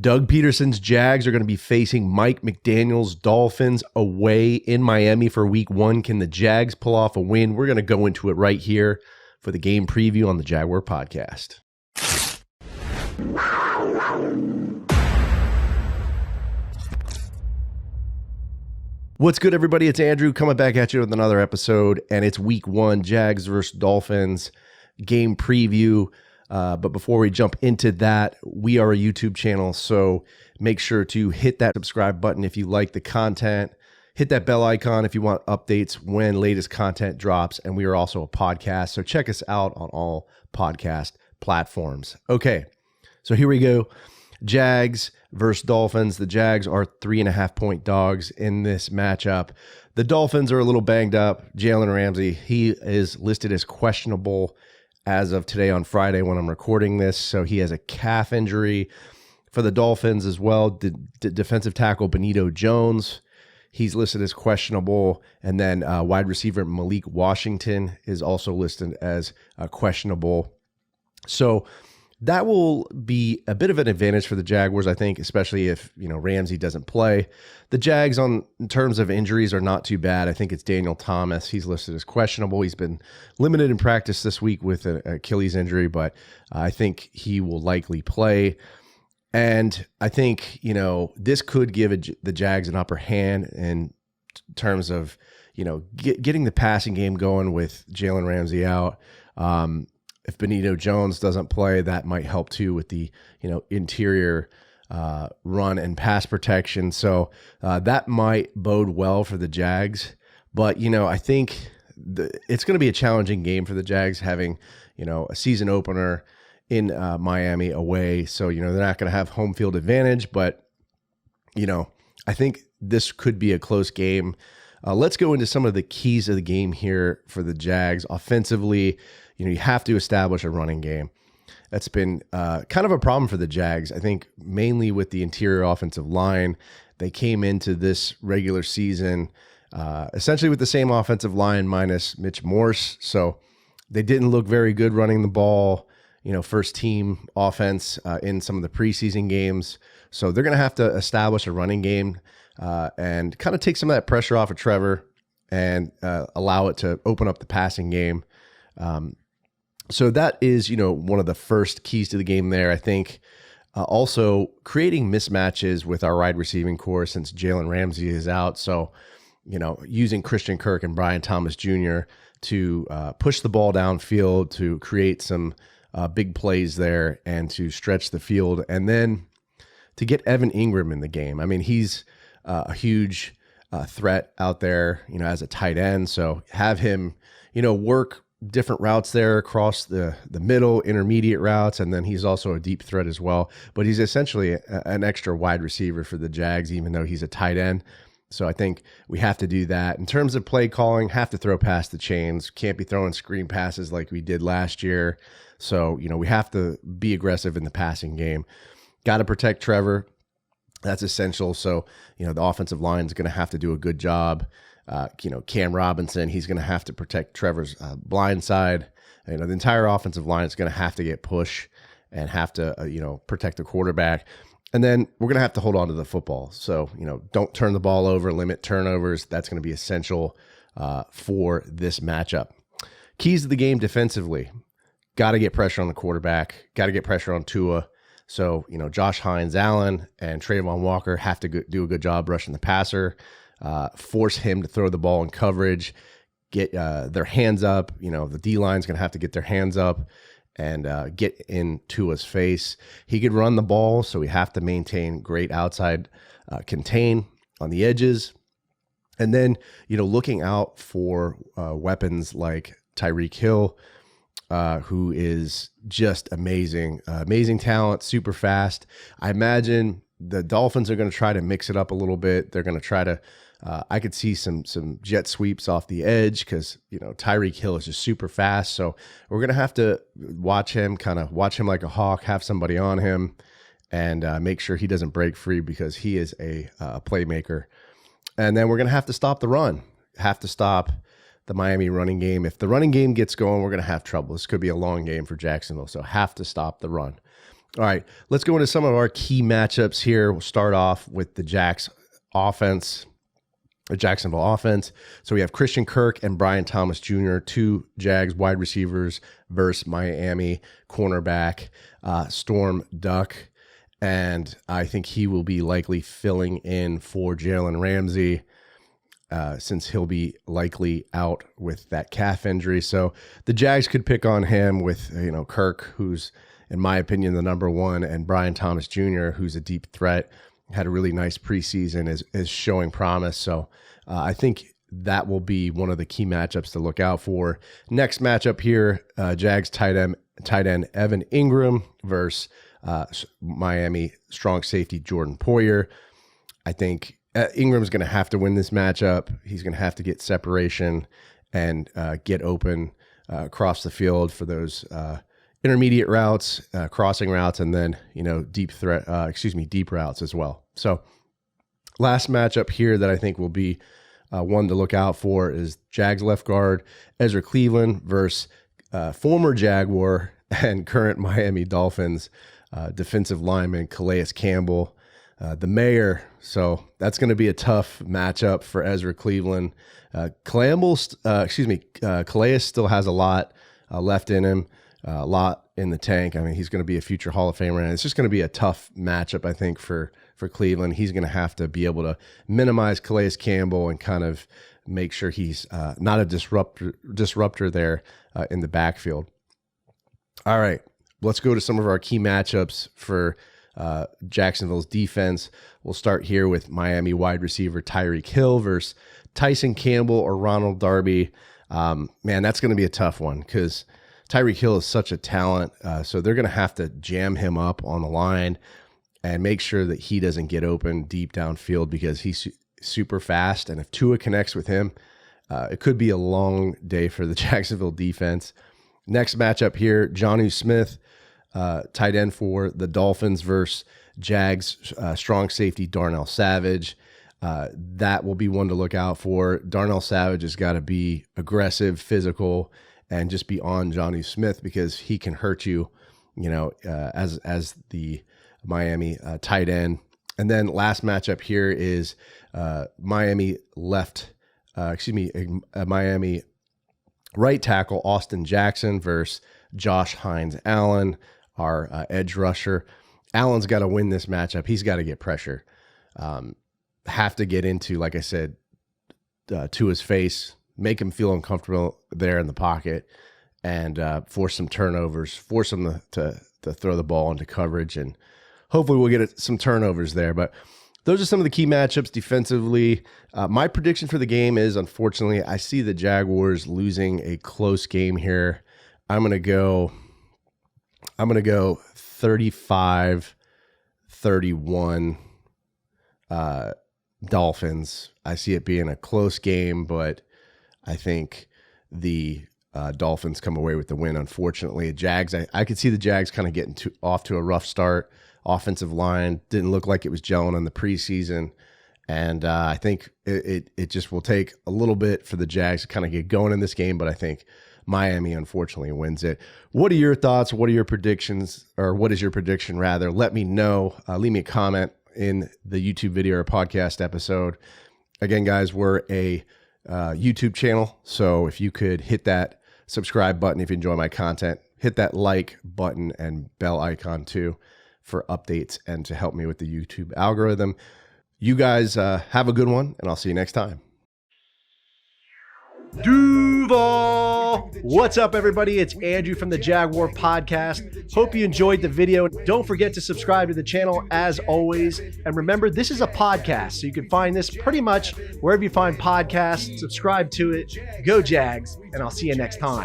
Doug Peterson's Jags are going to be facing Mike McDaniel's Dolphins away in Miami for week 1. Can the Jags pull off a win? We're going to go into it right here for the game preview on the Jaguar podcast. What's good, everybody? It's Andrew coming back at you with another episode, and it's week 1, Jags versus Dolphins game preview. But before we jump into that, we are a YouTube channel, so make sure to hit that subscribe button if you like the content. Hit that bell icon if you want updates when latest content drops, and we are also a podcast, so check us out on all podcast platforms. Okay, so here we go. Jags versus Dolphins. The Jags are 3.5-point dogs in this matchup. The Dolphins are a little banged up. Jalen Ramsey, he is listed as questionable as of today on Friday when I'm recording this. So he has a calf injury. For the Dolphins as well, defensive tackle Benito Jones, he's listed as questionable. And then wide receiver Malik Washington is also listed as questionable. So that will be a bit of an advantage for the Jaguars, I think, especially if, Ramsey doesn't play. The Jags, in terms of injuries, are not too bad. I think it's Daniel Thomas. He's listed as questionable. He's been limited in practice this week with an Achilles injury, but I think he will likely play. And I think, this could give the Jags an upper hand in terms of, getting the passing game going with Jalen Ramsey out. If Benito Jones doesn't play, that might help too with the, interior run and pass protection. So that might bode well for the Jags. But, I think it's going to be a challenging game for the Jags having, a season opener in Miami away. So, they're not going to have home field advantage. But, I think this could be a close game. Let's go into some of the keys of the game here for the Jags. Offensively, you have to establish a running game. That's been kind of a problem for the Jags. I think mainly with the interior offensive line. They came into this regular season essentially with the same offensive line minus Mitch Morse. So they didn't look very good running the ball, first team offense in some of the preseason games. So they're going to have to establish a running game and kind of take some of that pressure off of Trevor and allow it to open up the passing game. So that is, one of the first keys to the game there. I think also creating mismatches with our wide receiving core since Jalen Ramsey is out. So, using Christian Kirk and Brian Thomas Jr. to push the ball downfield to create some big plays there and to stretch the field. And then to get Evan Ingram in the game. I mean, he's a huge threat out there, as a tight end. So have him, work different routes there across the middle, intermediate routes, and then he's also a deep threat as well. But he's essentially an extra wide receiver for the Jags, even though he's a tight end. So I think we have to do that. In terms of play calling, have to throw past the chains. Can't be throwing screen passes like we did last year. So, we have to be aggressive in the passing game. Got to protect Trevor. That's essential. So, the offensive line is going to have to do a good job. Cam Robinson, he's going to have to protect Trevor's blind side. The entire offensive line is going to have to get push and have to, protect the quarterback. And then we're going to have to hold on to the football. So, don't turn the ball over, limit turnovers. That's going to be essential for this matchup. Keys to the game defensively. Got to get pressure on the quarterback. Got to get pressure on Tua. So, Josh Hines-Allen and Trayvon Walker have to do a good job rushing the passer. Force him to throw the ball in coverage, get their hands up. The D-line's going to have to get their hands up and get in Tua's face. He could run the ball, so we have to maintain great outside contain on the edges. And then, looking out for weapons like Tyreek Hill, who is just amazing, amazing talent, super fast. I imagine the Dolphins are going to try to mix it up a little bit. They're going to try to, I could see some jet sweeps off the edge because, Tyreek Hill is just super fast. So we're going to have to watch him like a hawk, have somebody on him and make sure he doesn't break free because he is a playmaker. And then we're going to have to stop the run, have to stop the Miami running game. If the running game gets going, we're going to have trouble. This could be a long game for Jacksonville, so have to stop the run. All right, let's go into some of our key matchups here. We'll start off with the Jacksonville offense. So we have Christian Kirk and Brian Thomas Jr., two Jags wide receivers versus Miami cornerback Storm Duck. And I think he will be likely filling in for Jalen Ramsey since he'll be likely out with that calf injury. So the Jags could pick on him with, Kirk, who's, in my opinion, the number one, and Brian Thomas Jr., who's a deep threat, had a really nice preseason, is showing promise. So I think that will be one of the key matchups to look out for. Next matchup here, Jags tight end Evan Ingram versus Miami strong safety Jordan Poyer. I think Ingram's going to have to win this matchup. He's going to have to get separation and get open across the field for those intermediate routes, crossing routes, and then, deep routes as well. So last matchup here that I think will be one to look out for is Jags left guard Ezra Cleveland versus former Jaguar and current Miami Dolphins defensive lineman Calais Campbell, the mayor. So that's going to be a tough matchup for Ezra Cleveland. Calais still has a lot left in him. A lot in the tank. I mean, he's going to be a future Hall of Famer, and it's just going to be a tough matchup, I think, for Cleveland. He's going to have to be able to minimize Calais Campbell and kind of make sure he's not a disruptor there in the backfield. All right, let's go to some of our key matchups for Jacksonville's defense. We'll start here with Miami wide receiver Tyreek Hill versus Tyson Campbell or Ronald Darby. Man, that's going to be a tough one because Tyreek Hill is such a talent, so they're going to have to jam him up on the line and make sure that he doesn't get open deep downfield because he's super fast. And if Tua connects with him, it could be a long day for the Jacksonville defense. Next matchup here, Jonnu Smith, tight end for the Dolphins versus Jags strong safety Darnell Savage. That will be one to look out for. Darnell Savage has got to be aggressive, physical, and just be on Jonnu Smith because he can hurt you, as the Miami tight end. And then last matchup here is Miami right tackle Austin Jackson versus Josh Hines Allen, our edge rusher. Allen's got to win this matchup. He's got to get pressure. Have to get into, like I said, to his face, make him feel uncomfortable there in the pocket, and force some turnovers, force him to throw the ball into coverage, and hopefully we'll get some turnovers there. But those are some of the key matchups defensively. My prediction for the game is, unfortunately, I see the Jaguars losing a close game here. I'm gonna go 35-31 Dolphins. I see it being a close game, but I think the Dolphins come away with the win. Unfortunately, Jags, I could see the Jags kind of getting off to a rough start. Offensive line didn't look like it was gelling in the preseason, and I think it just will take a little bit for the Jags to kind of get going in this game, but I think Miami unfortunately wins it. What are your thoughts? What are your predictions, or what is your prediction rather? Let me know. Leave me a comment in the YouTube video or podcast episode. Again, guys, we're a YouTube channel, so if you could hit that subscribe button if you enjoy my content, hit that like button and bell icon too for updates and to help me with the YouTube algorithm. You guys have a good one, and I'll see you next time. Duval! What's up, everybody? It's Andrew from the Jaguar Podcast. Hope you enjoyed the video. Don't forget to subscribe to the channel as always. And remember, this is a podcast, so you can find this pretty much wherever you find podcasts. Subscribe to it. Go Jags, and I'll see you next time.